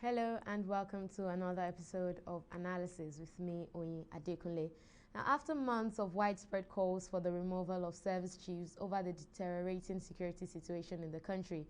Hello and welcome to another episode of Analysis with me, Oyin Adekunle. Now, after months of widespread calls for the removal of service chiefs over the deteriorating security situation in the country,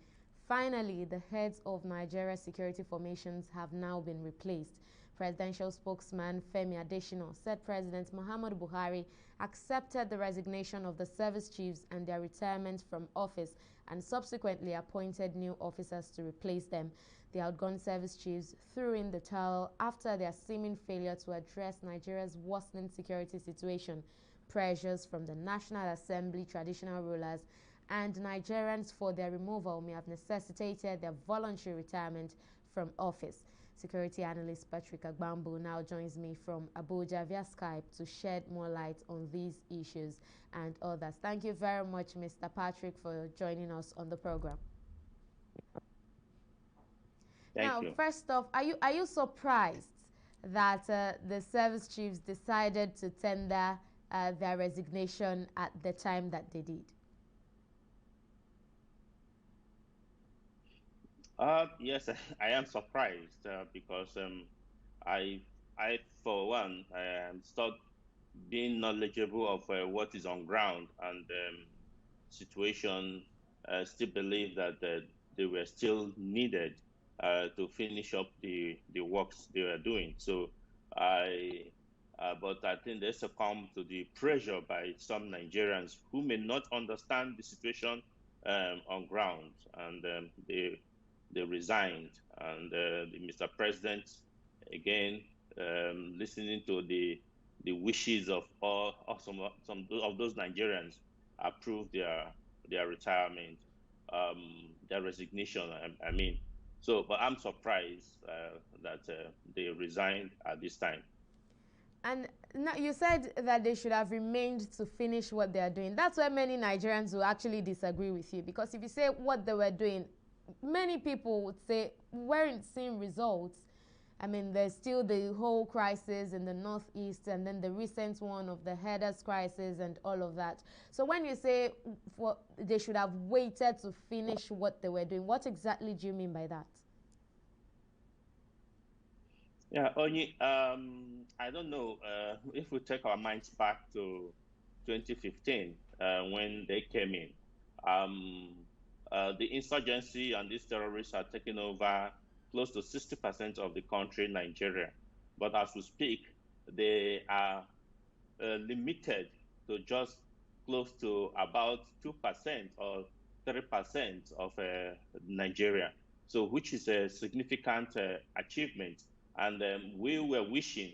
finally, the heads of Nigeria's security formations have now been replaced. Presidential spokesman Femi Adesina said President Muhammadu Buhari accepted the resignation of the service chiefs and their retirement from office and subsequently appointed new officers to replace them. The outgone service chiefs threw in the towel after their seeming failure to address Nigeria's worsening security situation. Pressures from the National Assembly traditional rulers and Nigerians for their removal may have necessitated their voluntary retirement from office. Security analyst Patrick Agbambu now joins me from Abuja via Skype to shed more light on these issues and others. Thank you very much, Mr. Patrick, for joining us on the program. Thank Now, you. first off, are you surprised that the service chiefs decided to tender their resignation at the time that they did? Yes, I am surprised because I, for one, start being knowledgeable of what is on ground and situation. Still believe that they were still needed to finish up the works they were doing. So I, but I think they succumb to the pressure by some Nigerians who may not understand the situation on ground, and they resigned. And Mr. President, again, listening to the wishes of some of those Nigerians, approved their retirement, their resignation. I mean, so, but I'm surprised that they resigned at this time. And now you said that they should have remained to finish what they are doing. That's where many Nigerians will actually disagree with you. Because if you say what they were doing, many people would say weren't seeing results. I mean, there's still the whole crisis in the Northeast and then the recent one of the headers crisis and all of that. So when you say they should have waited to finish what they were doing, what exactly do you mean by that? Yeah, only I don't know if we take our minds back to 2015 when they came in. Um, the insurgency and these terrorists are taking over close to 60% of the country, Nigeria. But as we speak, they are limited to just close to about 2% or 3% of Nigeria. So, which is a significant achievement. And we were wishing,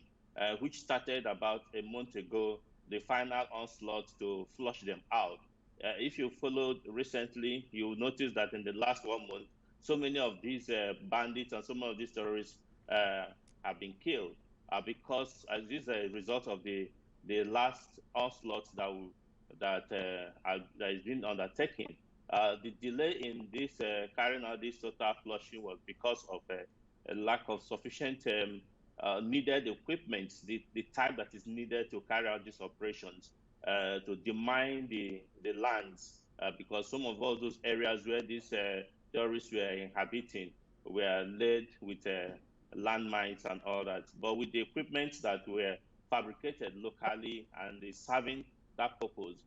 which started about a month ago, the final onslaught to flush them out. If you followed recently, you will notice that in the last 1 month, so many of these bandits and some of these terrorists have been killed because as this is a result of the last onslaught that is being undertaken. The delay in this carrying out this total flushing was because of a lack of sufficient needed equipment, the type that is needed to carry out these operations, to demine the lands, because some of all those areas where these terrorists were inhabiting were laid with landmines and all that. But with the equipment that were fabricated locally and is serving that purpose,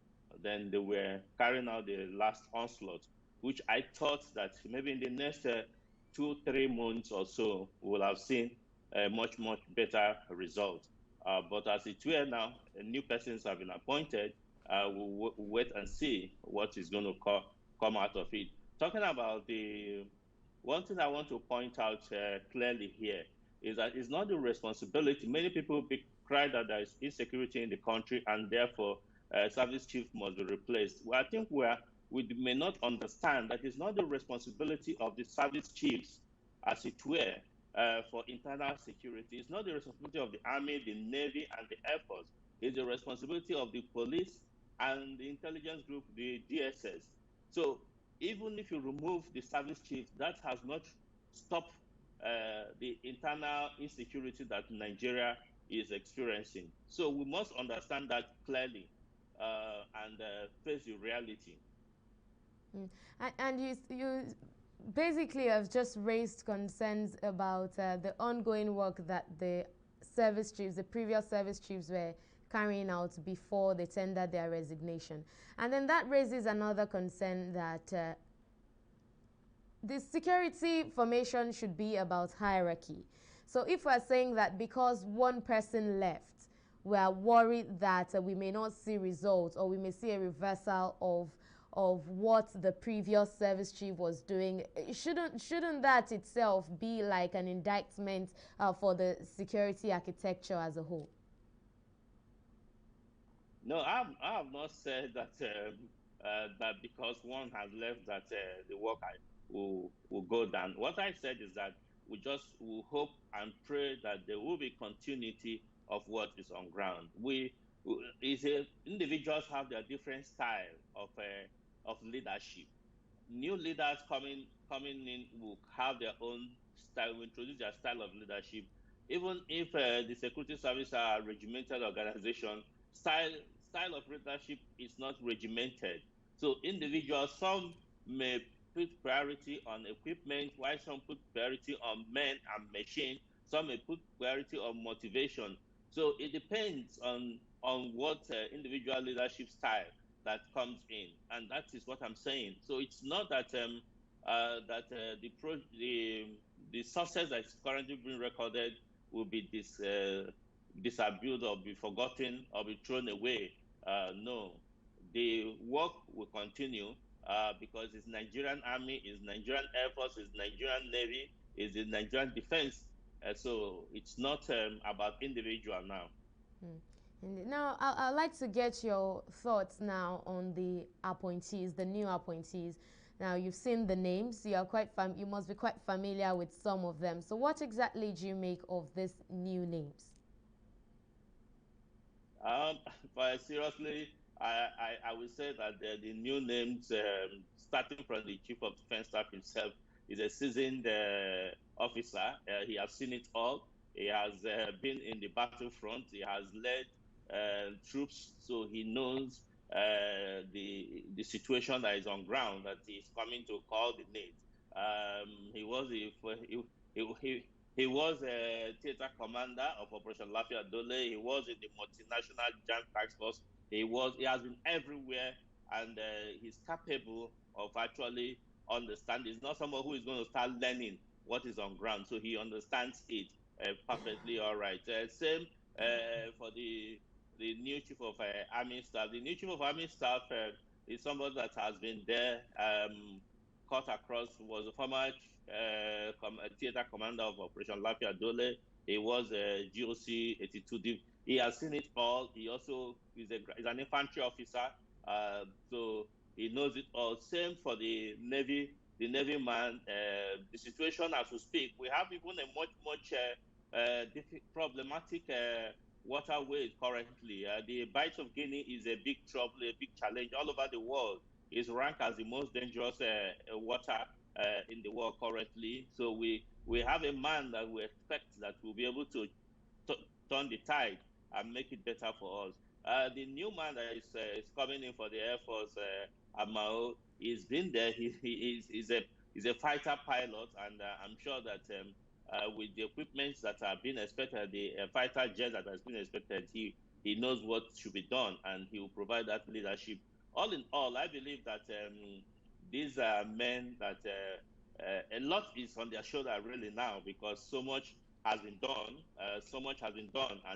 then they were carrying out the last onslaught, which I thought that maybe in the next 2, 3 months or so, we'll have seen a much better result. But as it were now, new persons have been appointed. We'll wait and see what is going to come out of it. Talking about the one thing I want to point out clearly here is that it's not the responsibility. Many people cry that there is insecurity in the country and therefore service chief must be replaced. Well, I think we may not understand that it's not the responsibility of the service chiefs, as it were, for internal security. It's not the responsibility of the Army, the Navy, and the Air Force. It's the responsibility of the police and the intelligence group, the DSS. So even if you remove the service chiefs, that has not stopped the internal insecurity that Nigeria is experiencing. So we must understand that clearly and face the reality. And you basically, I've just raised concerns about the ongoing work that the service chiefs, the previous service chiefs, were carrying out before they tendered their resignation. And then that raises another concern that the security formation should be about hierarchy. So if we're saying that because one person left, we are worried that we may not see results, or we may see a reversal of what the previous service chief was doing, shouldn't that itself be like an indictment for the security architecture as a whole? No, I have not said that that because one has left that the work will go down. What I said is that we hope and pray that there will be continuity of what is on ground. Individuals have their different style of leadership. New leaders coming in will have their own style, will introduce their style of leadership. Even if the security service are a regimented organization, style style of leadership is not regimented. So individuals, some may put priority on equipment, while some put priority on men and machine. Some may put priority on motivation. So it depends on what individual leadership style that comes in, and that is what I'm saying. So it's not that the success that is currently being recorded will be disabused or be forgotten or be thrown away. No, the work will continue because it's Nigerian Army, it's Nigerian Air Force, it's Nigerian Navy, it's the Nigerian Defense. So it's not about individual now. Now, I'd like to get your thoughts now on the appointees, the new appointees. Now, you've seen the names. You must be quite familiar with some of them. So, what exactly do you make of these new names? But seriously, I would say that the new names, starting from the Chief of Defense Staff himself, is a seasoned officer. He has seen it all. He has been in the battlefront. He has led troops, so he knows the situation that is on ground that he is coming to coordinate. He was he was a theater commander of Operation Lafia Dole. He was in the multinational Joint Task Force. He has been everywhere, and he's capable of actually understanding. He's not someone who is going to start learning what is on ground, so he understands it perfectly. All right. Same for the new chief of army staff. The new chief of army staff is somebody that has been there, cut across, was a former theater commander of Operation Lafia Dole. He was a GOC 82. He has seen it all. He also is an infantry officer, so he knows it all. Same for the Navy. The Navy man, the situation as we speak, we have even a much problematic waterways currently. The Bight of Guinea is a big trouble, a big challenge all over the world. It's ranked as the most dangerous water in the world currently. So we have a man that we expect that will be able to turn the tide and make it better for us. The new man that is coming in for the Air Force, Amao, he's been there. He's a fighter pilot, and I'm sure that with the equipment that are being expected, the fighter jet that has been expected, he knows what should be done, and he will provide that leadership. All in all, I believe that these are men that a lot is on their shoulder really now, because so much has been done, and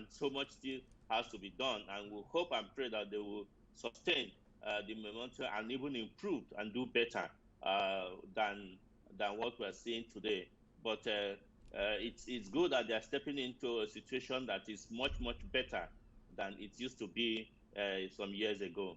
so much still has to be done. And we hope and pray that they will sustain the momentum and even improve and do better than what we're seeing today. But it's good that they're stepping into a situation that is much better than it used to be some years ago.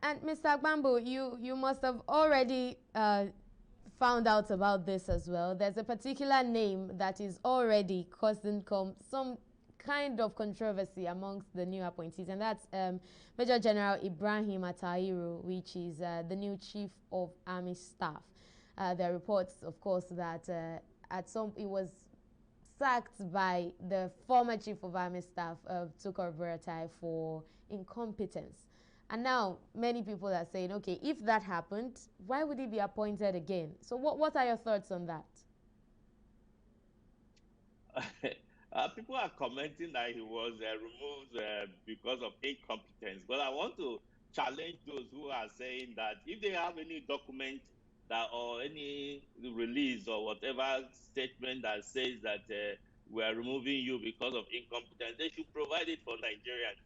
And Mr. Agbambu, you must have already found out about this as well. There's a particular name that is already causing some kind of controversy amongst the new appointees, and that's Major General Ibrahim Attahiru, which is the new Chief of Army Staff. There are reports, of course, that he was sacked by the former Chief of Army Staff, Tukur Buratai, for incompetence. And now many people are saying, okay, if that happened, why would he be appointed again? So what are your thoughts on that? People are commenting that he was removed because of incompetence, but I want to challenge those who are saying that if they have any document that or any release or whatever statement that says that we are removing you because of incompetence, they should provide it for Nigerians.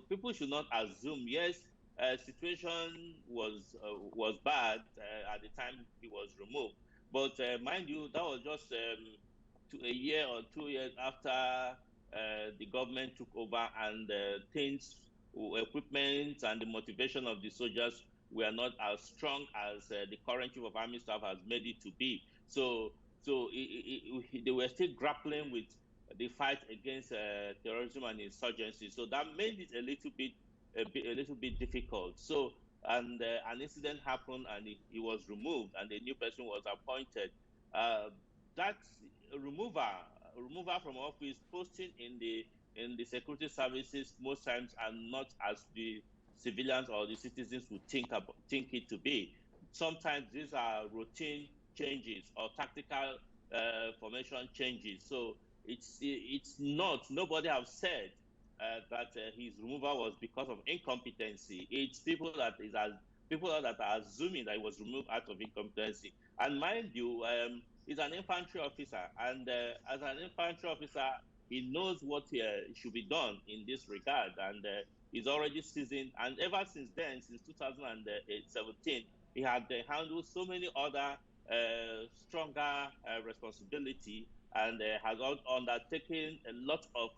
People should not assume. Yes, situation was bad at the time he was removed, but mind you, that was just a year or 2 years after the government took over, and things, equipment, and the motivation of the soldiers were not as strong as the current chief of army staff has made it to be. They were still grappling with the fight against terrorism and insurgency. So that made it a little bit difficult. So, and an incident happened, and he was removed, and a new person was appointed. That removal from office, posting in the security services most times are not as the civilians or the citizens would think it to be. Sometimes these are routine changes or tactical formation changes. So it's not. Nobody have said that his removal was because of incompetency. It's people that are assuming that he was removed out of incompetency. And mind you, he's an infantry officer, and as an infantry officer, he knows what should be done in this regard, and he's already seasoned. And ever since then, since 2017, he had handled so many other stronger responsibility, and has undertaken a lot of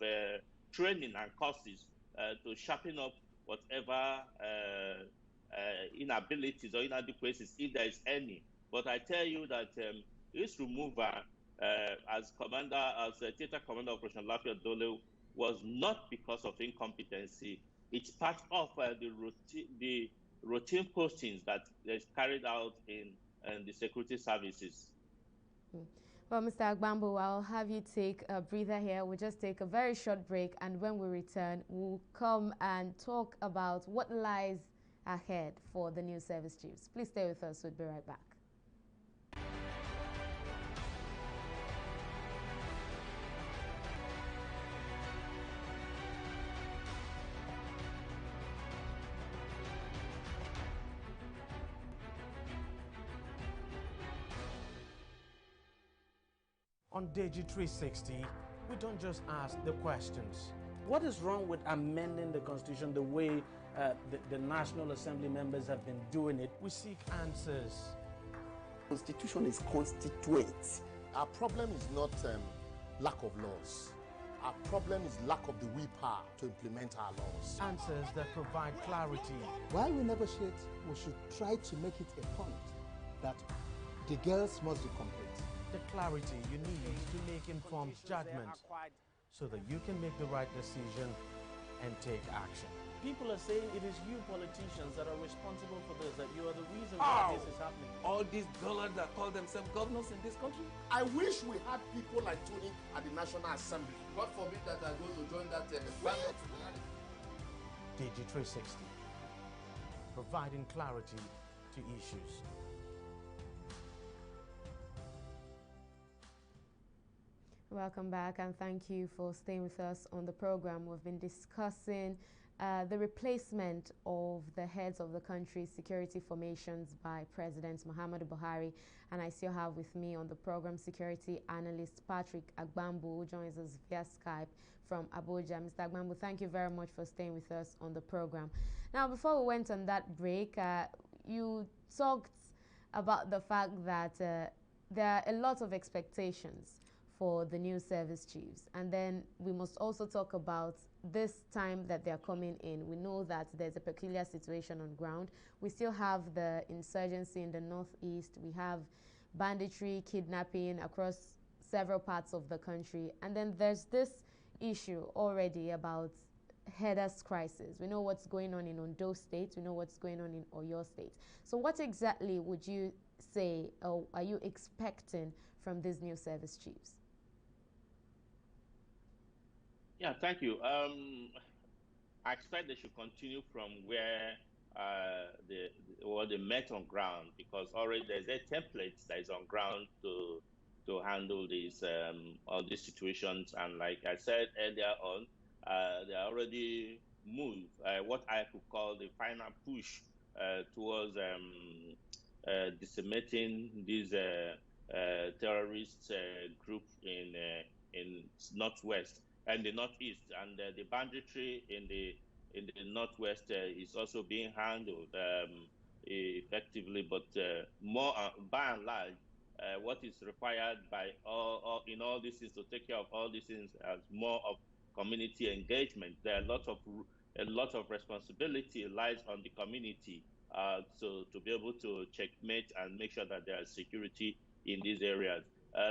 training and courses to sharpen up whatever inabilities or inadequacies, if there is any. But I tell you that his removal as theater commander of Operation Lafayette Dole was not because of incompetency. It's part of the routine postings that is carried out in the security services. Well, Mr. Agbambu, I'll have you take a breather here. We'll just take a very short break, and when we return, we'll come and talk about what lies ahead for the new service chiefs. Please stay with us. We'll be right back. On Deji 360, we don't just ask the questions. What is wrong with amending the Constitution the way the National Assembly members have been doing it? We seek answers. Constitution is constituent. Our problem is not lack of laws. Our problem is lack of the willpower to implement our laws. Answers that provide clarity. While we negotiate, we should try to make it a point that the girls must be complete. The clarity you need to make informed judgment so that you can make the right decision and take action. People are saying it is you politicians that are responsible for this, that you are the reason why this is happening. All these dullards that call themselves governors in this country? I wish we had people like Tony at the National Assembly. God forbid that I go to join that ballot. Deji 360, providing clarity to issues. Welcome back, and thank you for staying with us on the program. We've been discussing the replacement of the heads of the country's security formations by President Muhammadu Buhari, and I still have with me on the program security analyst Patrick Agbambu, who joins us via Skype from Abuja. Mr. Agbambu, thank you very much for staying with us on the program. Now, before we went on that break, you talked about the fact that there are a lot of expectations for the new service chiefs. And then we must also talk about this time that they're coming in. We know that there's a peculiar situation on ground. We still have the insurgency in the northeast. We have banditry, kidnapping across several parts of the country. And then there's this issue already about headers crisis. We know what's going on in Ondo State. We know what's going on in Oyo State. So what exactly would you say, or are you expecting from these new service chiefs? Yeah, thank you. I expect they should continue from where they met on ground, because already there's a template that is on ground to handle these all these situations. And like I said earlier on, they already moved what I could call the final push towards decimating these terrorist group in northwest and the northeast, and the banditry in the northwest is also being handled effectively. But more by and large, what is required by in all these things, to take care of all these things, as more of community engagement. There are a lot of responsibility lies on the community, so to be able to checkmate and make sure that there is security in these areas.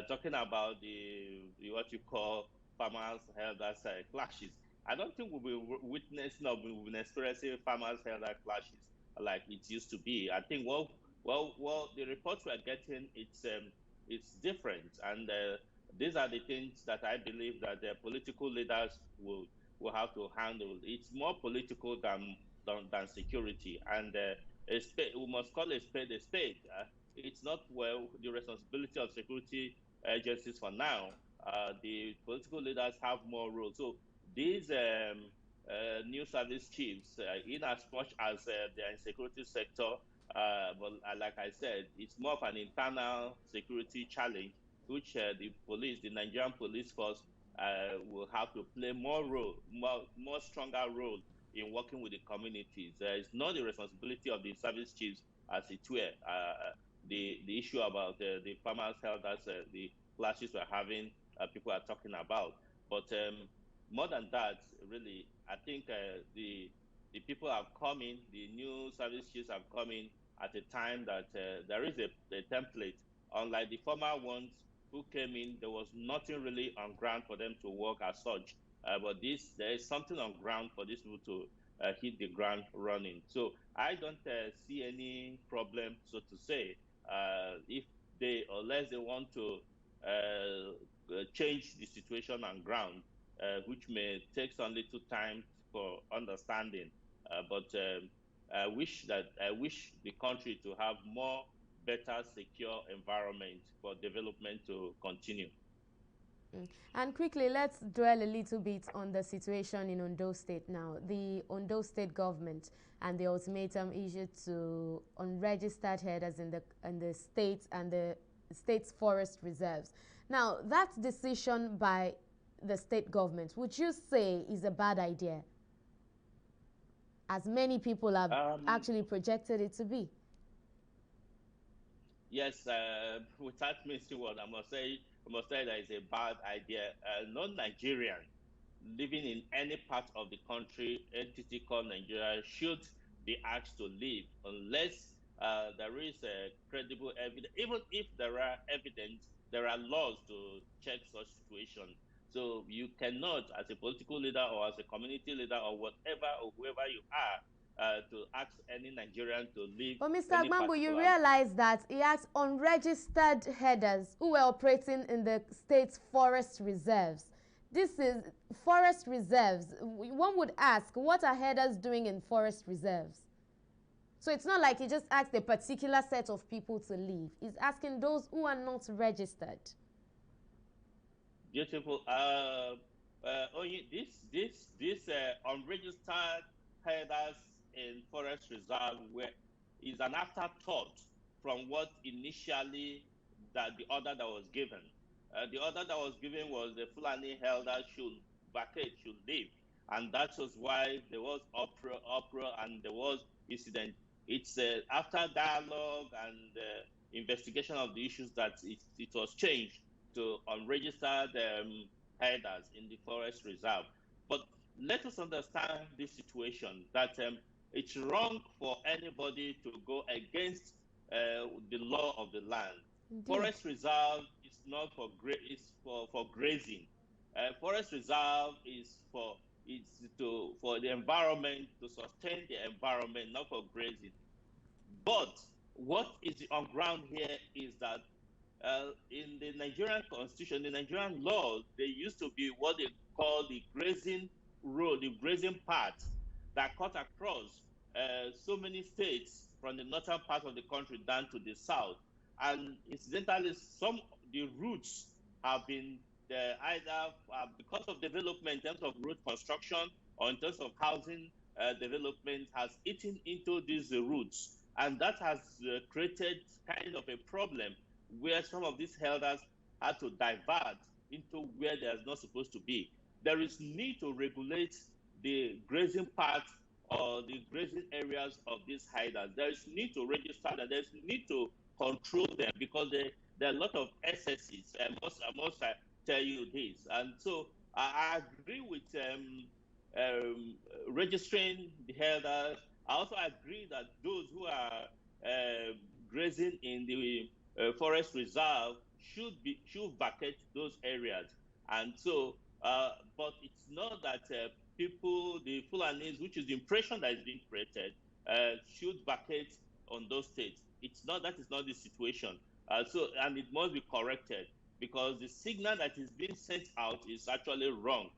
Talking about the what you call farmers elders clashes, I don't think we will witness, no, we will experiencing farmers elder clashes like it used to be. I think the reports we're getting, it's different, and these are the things that I believe that the political leaders will have to handle. It's more political than security, and we must call a spade a spade. It's not, well, the responsibility of security agencies for now. The political leaders have more roles. So these new service chiefs, in as much as they're in security sector, but like I said, it's more of an internal security challenge, which the Nigerian police force, will have to play more stronger role in working with the communities. It's not the responsibility of the service chiefs, as it were. The issue about the farmers' health, as the clashes we're having, people are talking about. But more than that, really, I think the people are coming, the new service chiefs are coming at a time that there is a template. Unlike the former ones who came in, there was nothing really on ground for them to work as such. But there is something on ground for these people to hit the ground running. So I don't see any problem, so to say, if unless they want to change the situation on ground, which may take some little time for understanding. But I wish the country to have more better, secure environment for development to continue. And quickly, let's dwell a little bit on the situation in Ondo State now. The Ondo State government and the ultimatum issued to unregistered herders in the state and the state's forest reserves. Now, that decision by the state government, would you say is a bad idea, as many people have actually projected it to be? Yes, without missing word, I must say that it's a bad idea. Non-Nigerian living in any part of the country, entity called Nigeria, should be asked to leave unless there is credible evidence. Even if there are evidence, there are laws to check such situations. So you cannot, as a political leader or as a community leader or whatever or whoever you are, to ask any Nigerian to leave. But Mr. Agbambu, you realize that he asked unregistered herders who were operating in the state's forest reserves. This is forest reserves. One would ask, what are herders doing in forest reserves? So it's not like he just asked a particular set of people to leave. He's asking those who are not registered. Beautiful. This unregistered herders in forest reserve is an afterthought from what initially the order that was given. The order that was given was the Fulani elders should vacate, should leave, and that was why there was uproar and there was incident. It's after dialogue and investigation of the issues that it was changed to unregistered herders in the forest reserve. But let us understand this situation, that it's wrong for anybody to go against the law of the land. Indeed. Forest reserve is not for grazing. Forest reserve is for the environment, to sustain the environment, not for grazing. But what is on ground here is that in the Nigerian constitution, the Nigerian law, there used to be what they call the grazing road, the grazing path that cut across so many states from the northern part of the country down to the south. And incidentally, some the routes have been either because of development in terms of road construction or in terms of housing development has eaten into these routes. And that has created kind of a problem where some of these elders had to divert into where they're not supposed to be. There is need to regulate the grazing parts or the grazing areas of these hiders. There is need to register them. There's need to control them because there are a lot of excesses. I must tell you this. And so I agree with registering the elders. I also agree that those who are grazing in the forest reserve should vacate those areas. And so, but it's not that people, the Fulanis, which is the impression that is being created, should vacate on those states. It's not, that is not the situation. And it must be corrected because the signal that is being sent out is actually wrong.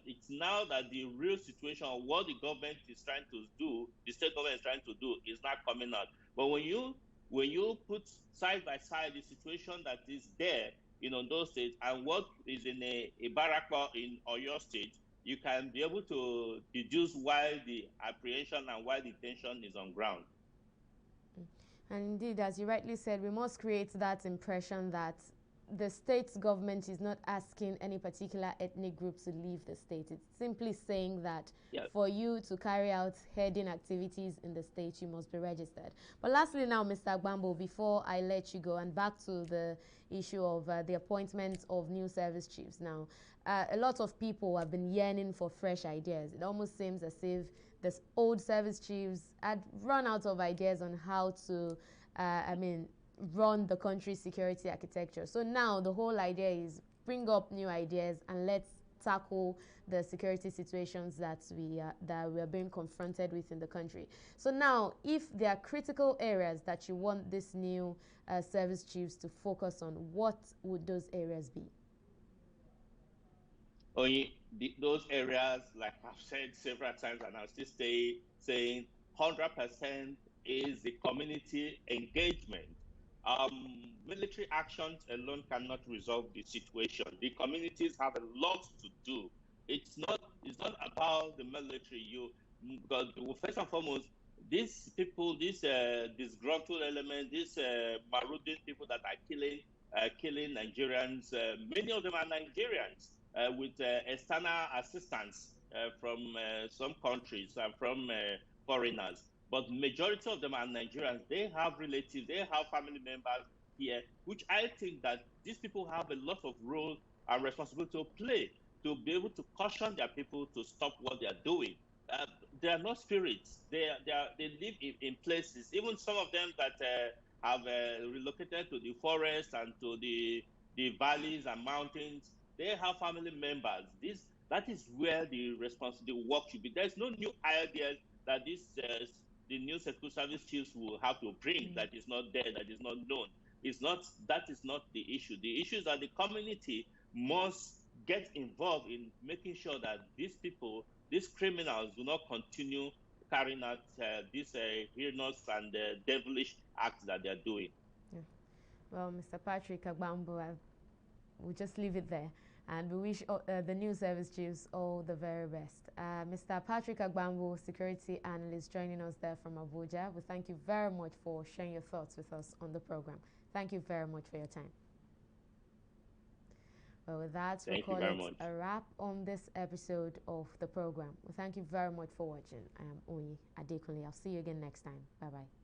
It's now that the real situation of what the government is trying to do, the state government is trying to do, is not coming out. But when you put side by side the situation that is there in Ondo State and what is in a Baraka in Oyo State, you can be able to deduce why the apprehension and why the tension is on ground. And indeed, as you rightly said, we must create that impression that the state government is not asking any particular ethnic group to leave the state. It's simply saying that for you to carry out herding activities in the state, you must be registered. But lastly now, Mr. Agbambo, before I let you go, and back to the issue of the appointment of new service chiefs. Now, a lot of people have been yearning for fresh ideas. It almost seems as if the old service chiefs had run out of ideas on how to, run the country's security architecture. So now the whole idea is bring up new ideas and let's tackle the security situations that we are being confronted with in the country. So now, if there are critical areas that you want this new service chiefs to focus on, what would those areas be? Those areas, like I've said several times, and I'll still saying 100% is the community engagement. Military actions alone cannot resolve the situation. The communities have a lot to do. It's not about the military. Because first and foremost, these people, these disgruntled elements, these marauding people that are killing Nigerians, many of them are Nigerians with external assistance from some countries and from foreigners. But majority of them are Nigerians. They have relatives, they have family members here, which I think that these people have a lot of role and responsibility to play to be able to caution their people to stop what they are doing. They are not spirits. They live in places. Even some of them that have relocated to the forest and to the valleys and mountains, they have family members. That is where the work should be. There's no new ideas that the new security service chiefs will have to bring that is not there, that is not known. That is not the issue. The issue is that the community must get involved in making sure that these people, these criminals, do not continue carrying out these heinous and devilish acts that they're doing. Yeah. Well, Mr. Patrick Agbambo, we'll just leave it there. And we wish the new service chiefs all the very best. Mr. Patrick Agbambo, security analyst, joining us there from Abuja. We thank you very much for sharing your thoughts with us on the program. Thank you very much for your time. Well, with that, we call it a wrap on this episode of the program. We thank you very much for watching. I am Oyi Adekunle. I'll see you again next time. Bye-bye.